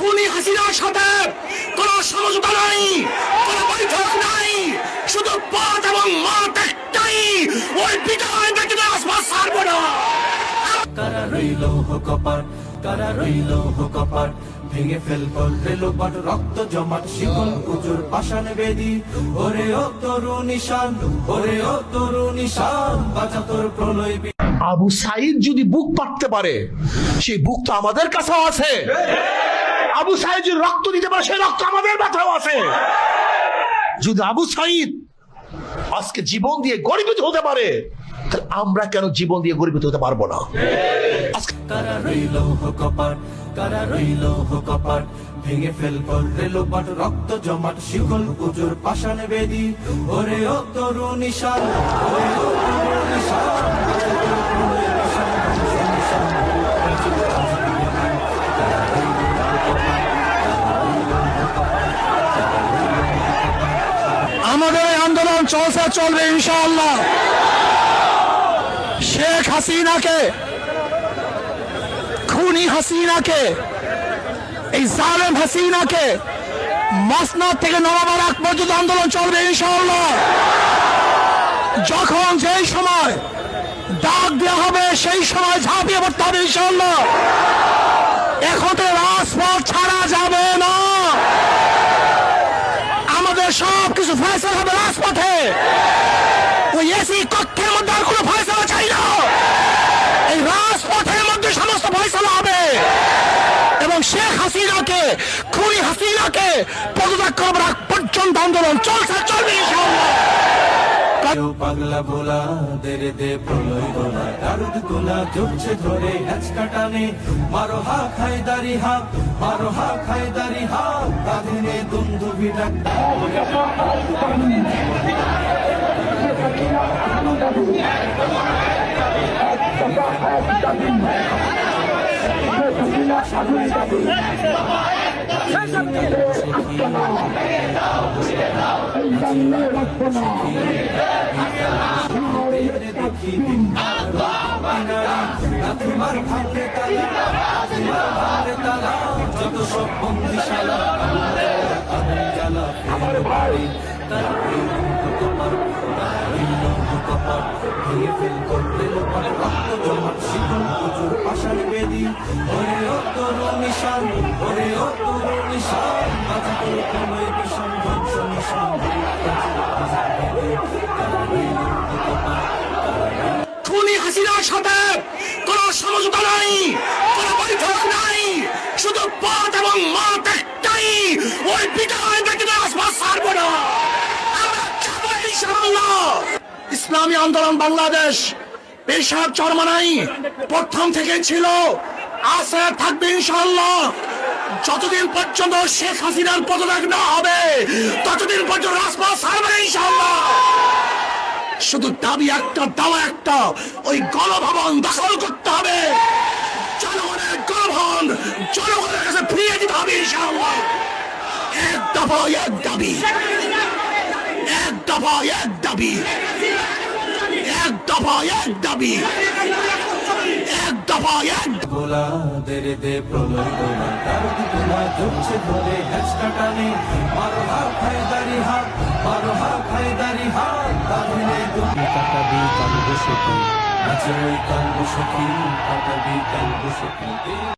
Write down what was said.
খুনি হাসিনার সাথে কোন সমঝোতা নাই, কোন বৈঠক নাই, শুধু পথ এবং মত একটাই, ওই বিদায় ব্যতীত আসবাস ছাড়বো না। কারা রইল কপাট, কারা রইল কপাট, ভেঙে ফেল করলে লোপাট, রক্ত জমাট শিকল কুজুর পাষাণ বেদি। ওরে ও তরু নিশান, ওরে ও তরু নিশান, বাঁচা তোর প্রলয়। আবু সাইদ যদি বুক পাততে পারে, সেই বুক তো আমাদের কাছেও আছে। আবু সাইদ যদি রক্ত দিতে পারে, সেই রক্ত আমাদের মাথাও আছে। যদি আবু সাইদ আজকে জীবন দিয়ে গর্বিত হতে পারে, তাহলে আমরা কেন জীবন দিয়ে গর্বিত হতে পারবো না? কারা রইল কপাট, কারা রইল কপাট, ভেঙে ফেল করলে লোপাট, রক্ত জমাট শিকল কুজুর পাষাণ বেদি। ওরে ও তরু নিশান, ওরে ও তরু নিশান, আমাদের এই আন্দোলন চলছে, চলবে ইনশাআল্লাহ। শেখ হাসিনাকে, খুনি হাসিনাকে, এই জালেম হাসিনাকে মসনদ থেকে নামাবার আগ পর্যন্ত আন্দোলন চলবে ইনশাআল্লাহ। যখন যেই সময় ডাক দেওয়া হবে, সেই সময় ঝাঁপিয়ে পড়তে হবে ইনশাআল্লাহ। এখন তো রাজপথ ছাড়া যাবে না। আমাদের সব কিছু ফয়সালা হবে রাজপথে। ওই এসি কক্ষের মধ্যে আর কোনো ফয়সালা চাই না। এই রাজপথের মধ্যে সমস্ত ফয়সালা হবে এবং শেখ হাসিনাকে, খুনি হাসিনাকে পদত্যাগ করার আগ পর্যন্ত আন্দোলন চলছে, চলবে ইনশাআল্লাহ। পাগলা ভোলা দেরে দে প্রলয় গোলা, দারুদ গোলা জ্বলছে ধরে হ্যাচকা টানে। মারো হা খায়দারি হা, মারো হা খায়দারি হা, কাঁধে দুন্দুভি ডাক। যত সব বন্দিশালা জ্বালা আমার বাড়ি, তারা ভেঙে ফেল করলে লোপাট, রক্ত জমাট শিকল কুজুর পাষাণ বেদি। ওরে ও তরু নিশান, ওরে ও তরু নিশান, বাঁচা তোর প্রলয় ভীষণ ধ্বংস নিশান। খুনি হাসিনার সাথে কোন সমঝোতা নাই, কোন বৈঠক নাই, শুধু পথ এবং মত একটাই, ওই বিদায় ব্যতীত আসবাস ছাড়বো না। আমরা যাবো ইনশাআল্লাহ। ইসলামী আন্দোলন বাংলাদেশ পেশাব চরমানাই প্রথম থেকে ছিল, আছে, থাকবে ইনশাআল্লাহ। যতদিন পর্যন্ত শেখ হাসিনার পদত্যাগ না হবে, ততদিন পর্যন্ত রাজপথ ছাড়বে ইনশাআল্লাহ। শুধু দাবি একটা, দাওয়া একটা, ওই গণভবন দখল করতে হবে। জনগণের গণভবন জনগণের কাছে ফিরিয়ে দিতে হবে ইনশাআল্লাহ। এক দফা এক দাবি, এক দফা এক দাবি, এক দফা এক দাবি, এক দফা এক। গোলা দেরে দে প্রলয় গোলা, দারুদ গোলা জ্বলছে ধরে হ্যাচকা টানে। মারো হা খায়দারি হা, মারো হা খায়দারি হা, কাঁধে দুটি কাটাবি কালব সখী, আছে ওই কালব সখী, কাটাবি কালব সখী।